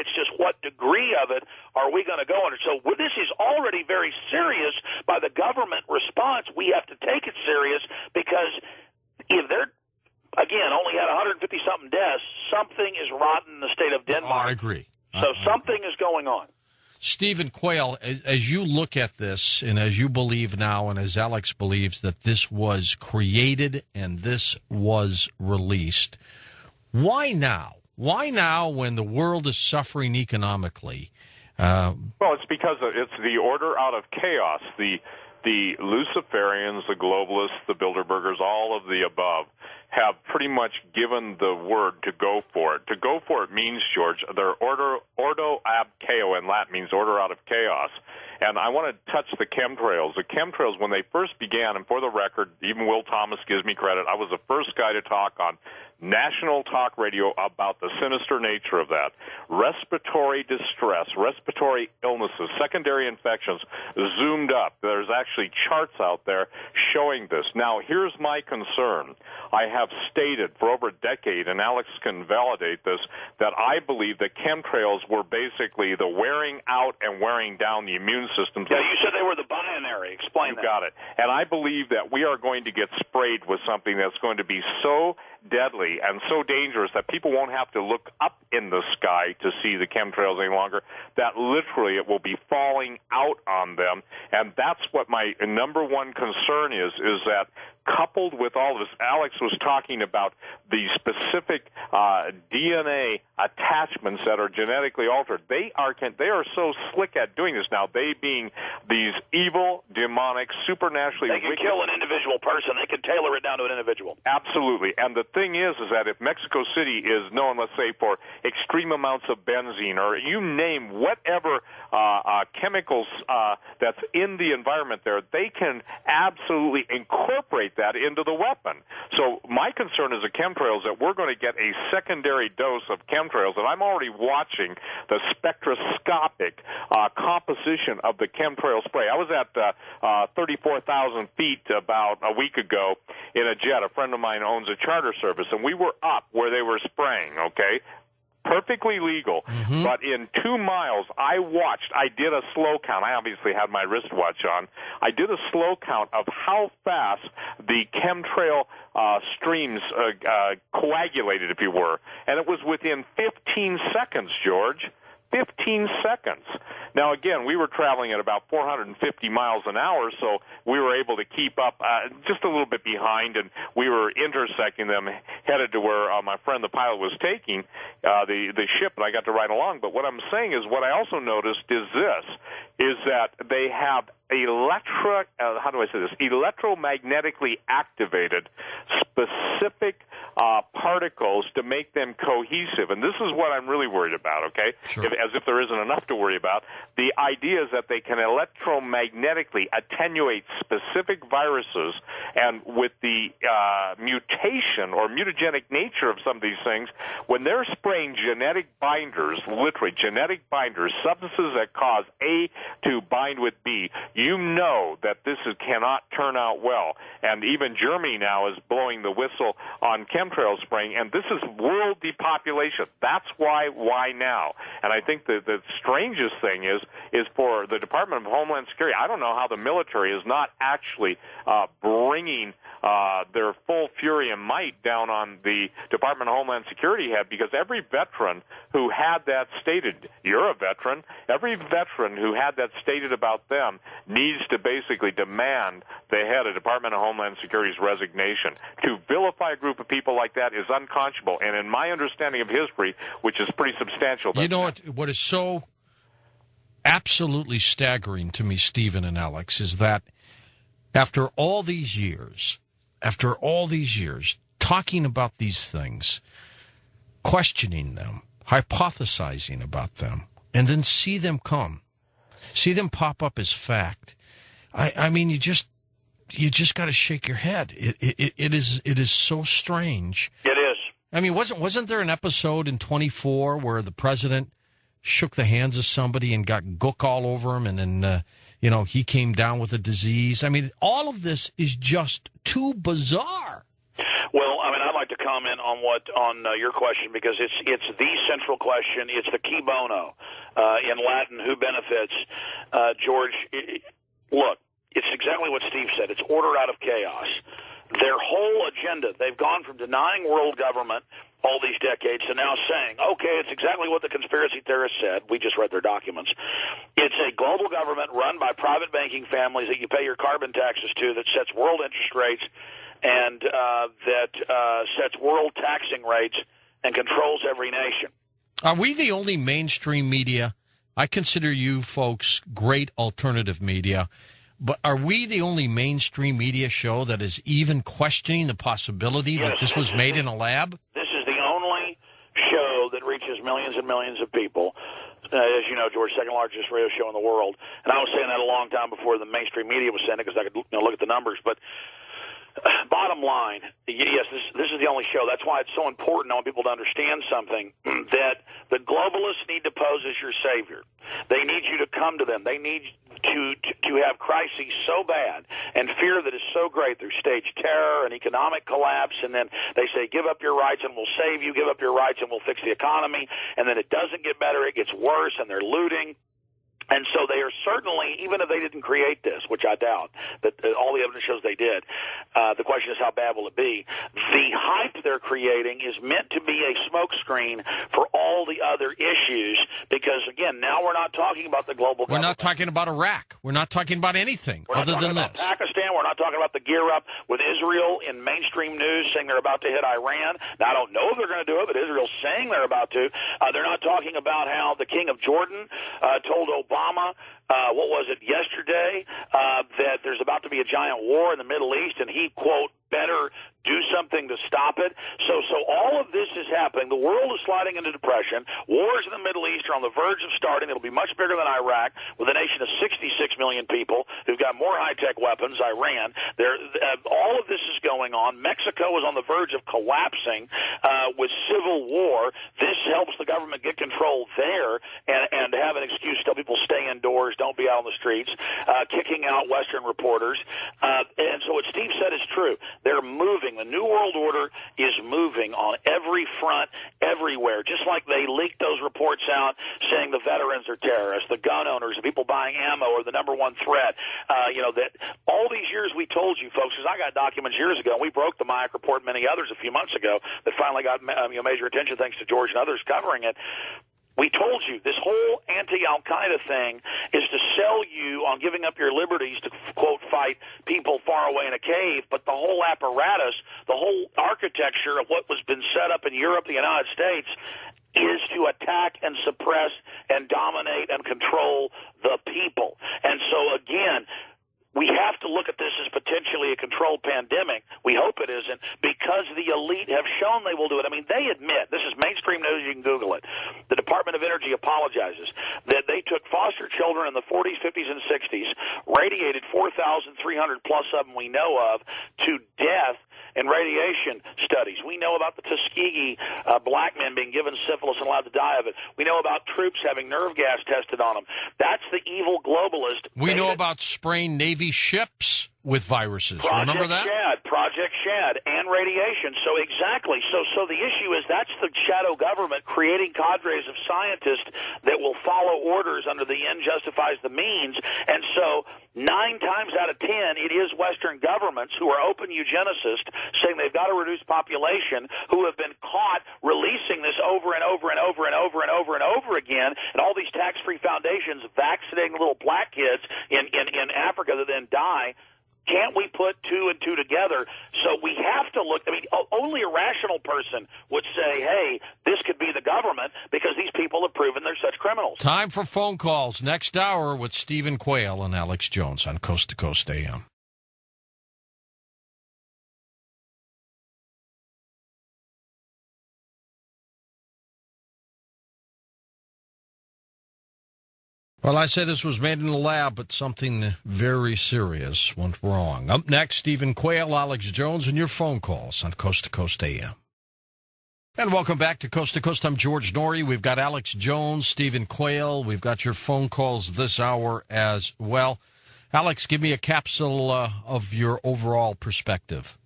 It's just what degree of it are we going to go under? So this is already very serious by the government response. We have to take it serious because if they're, again, only had 150-something deaths, something is rotten in the state of Denmark. I agree. So something is going on. Stephen Quayle, as you look at this and as you believe now and as Alex believes that this was created and this was released, why now? Why now when the world is suffering economically? Well, it's because it's the order out of chaos. The Luciferians, the globalists, the Bilderbergers, all of the above have pretty much given the word to go for it. To go for it means, George, their ordo ab chao in Latin means order out of chaos. And I want to touch the chemtrails. The chemtrails, when they first began, and for the record, even Will Thomas gives me credit, I was the first guy to talk on national talk radio about the sinister nature of that. Respiratory distress, respiratory illnesses, secondary infections zoomed up. There's actually charts out there showing this. Now, here's my concern. I have stated for over a decade, and Alex can validate this, that I believe that chemtrails were basically the wearing out and wearing down the immune system. Yeah, you said they were the binary. Explain that. You got it. And I believe that we are going to get sprayed with something that's going to be so deadly and so dangerous that people won't have to look up in the sky to see the chemtrails any longer, that literally it will be falling out on them. And that's what my number one concern is that coupled with all this, Alex was talking about the specific DNA attachments that are genetically altered. They are so slick at doing this now, they being these evil, demonic, supernaturally wicked. They can wicked. kill an individual person. They can tailor it down to an individual. Absolutely. And the thing is that if Mexico City is known, let's say, for extreme amounts of benzene, or you name whatever chemicals that's in the environment there, they can absolutely incorporate that into the weapon. So my concern is the chemtrails, that we're going to get a secondary dose of chemtrails, and I'm already watching the spectroscopic composition of the chemtrail spray. I was at 34,000 feet about a week ago in a jet. A friend of mine owns a charter service, and we were up where they were spraying, okay? Perfectly legal, but in 2 miles, I did a slow count. I obviously had my wristwatch on. I did a slow count of how fast the chemtrail streams coagulated, if you were, and it was within 15 seconds, George. 15 seconds. Now, again, we were traveling at about 450 miles an hour, so we were able to keep up just a little bit behind, and we were intersecting them, headed to where my friend, the pilot, was taking the ship, and I got to ride along. But what I'm saying is, what I also noticed is that they have electromagnetically activated specific particles to make them cohesive. And this is what I'm really worried about, okay? Sure. As if there isn't enough to worry about. The idea is that they can electromagnetically attenuate specific viruses, and with the mutation or mutagenic nature of some of these things, when they're spraying genetic binders, literally genetic binders, substances that cause A to bind with B, you know that this cannot turn out well. And even Germany now is blowing the whistle on chemtrail spraying, and this is world depopulation. That's why now. And I think the strangest thing is for the Department of Homeland Security, I don't know how the military is not actually bringing their full fury and might down on the Department of Homeland Security head, because every veteran who had that stated, you're a veteran, every veteran who had that stated about them needs to basically demand the head of Department of Homeland Security's resignation. To vilify a group of people like that is unconscionable, and in my understanding of history, which is pretty substantial. You know what is so absolutely staggering to me, Stephen and Alex, is that after all these years, talking about these things, questioning them, hypothesizing about them, and then see them pop up as fact. I mean, you just got to shake your head. It is so strange. It is. I mean, wasn't there an episode in 24 where the president shook the hands of somebody and got gook all over him, and then he came down with a disease? I mean, all of this is just too bizarre. Well, I mean, I'd like to comment on your question, because it's the central question. It's the key bono in Latin. Who benefits? George, look, it's exactly what Steve said. It's order out of chaos. Their whole agenda, they've gone from denying world government all these decades to now saying, okay, it's exactly what the conspiracy theorists said. We just read their documents. It's a global government run by private banking families that you pay your carbon taxes to, that sets world interest rates and that sets world taxing rates and controls every nation. Are we the only mainstream media? I consider you folks great alternative media. But are we the only mainstream media show that is even questioning the possibility that this was made in a lab? This is the only show that reaches millions and millions of people. As you know, George, second largest radio show in the world. And I was saying that a long time before the mainstream media was saying it, because I could look at the numbers. But bottom line, yes, this is the only show. That's why it's so important. I want people to understand something, that the globalists need to pose as your savior. They need you to come to them. They need to have crises so bad and fear that is so great through staged terror and economic collapse, and then they say, give up your rights and we'll save you, give up your rights and we'll fix the economy, and then it doesn't get better, it gets worse, and they're looting. And so they are certainly, even if they didn't create this, which I doubt, that all the evidence shows they did, the question is how bad will it be? The hype they're creating is meant to be a smokescreen for all the other issues, because, again, now we're not talking about the global government. We're not talking about Iraq. We're not talking about anything other than this. Pakistan. We're not talking about the gear up with Israel in mainstream news saying they're about to hit Iran. Now, I don't know if they're going to do it, but Israel's saying they're about to. They're not talking about how the king of Jordan told Obama, what was it, yesterday, that there's about to be a giant war in the Middle East, and he, quote, better do something to stop it. So all of this is happening. The world is sliding into depression. Wars in the Middle East are on the verge of starting. It'll be much bigger than Iraq, with a nation of 66 million people who've got more high-tech weapons, Iran. All of this is going on. Mexico is on the verge of collapsing with civil war. This helps the government get control there and have an excuse to tell people stay indoors, don't be out on the streets, kicking out Western reporters. And so what Steve said is true. They're moving. The New World Order is moving on every front, everywhere. Just like they leaked those reports out saying the veterans are terrorists, the gun owners, the people buying ammo are the number one threat. That all these years we told you, folks, because I got documents years ago, and we broke the Mayak report and many others a few months ago that finally got major attention thanks to George and others covering it. We told you this whole anti-Al-Qaeda thing is to sell you on giving up your liberties to, quote, fight people far away in a cave, but the whole apparatus, the whole architecture of what was been set up in Europe, the United States, is to attack and suppress and dominate and control the people. And so, again, we have to look at this as potentially a controlled pandemic. We hope it isn't, because the elite have shown they will do it. I mean, they admit, this is mainstream news, you can Google it. The Department of Energy apologizes that they took foster children in the 40s, 50s, and 60s, radiated 4,300 plus of them we know of to death in radiation studies. We know about the Tuskegee black men being given syphilis and allowed to die of it. We know about troops having nerve gas tested on them. That's the evil globalist. We know about spraying Navy ships with viruses. Remember that? Project Shad, and radiation. So exactly. So the issue is that's the shadow government creating cadres of scientists that will follow orders under the end justifies the means. And so 9 times out of 10, it is Western governments who are open eugenicists saying they've got to reduce population, who have been caught releasing this over and over and over and over and over and over again, and all these tax-free foundations vaccinating little black kids in Africa that then die. Can't we put 2 and 2 together? So we have to look. I mean, only a rational person would say, hey, this could be the government, because these people have proven they're such criminals. Time for phone calls. Next hour with Stephen Quayle and Alex Jones on Coast to Coast AM. Well, I say this was made in the lab, but something very serious went wrong. Up next, Stephen Quayle, Alex Jones, and your phone calls on Coast to Coast AM. And welcome back to Coast to Coast. I'm George Norrie. We've got Alex Jones, Stephen Quayle. We've got your phone calls this hour as well. Alex, give me a capsule of your overall perspective.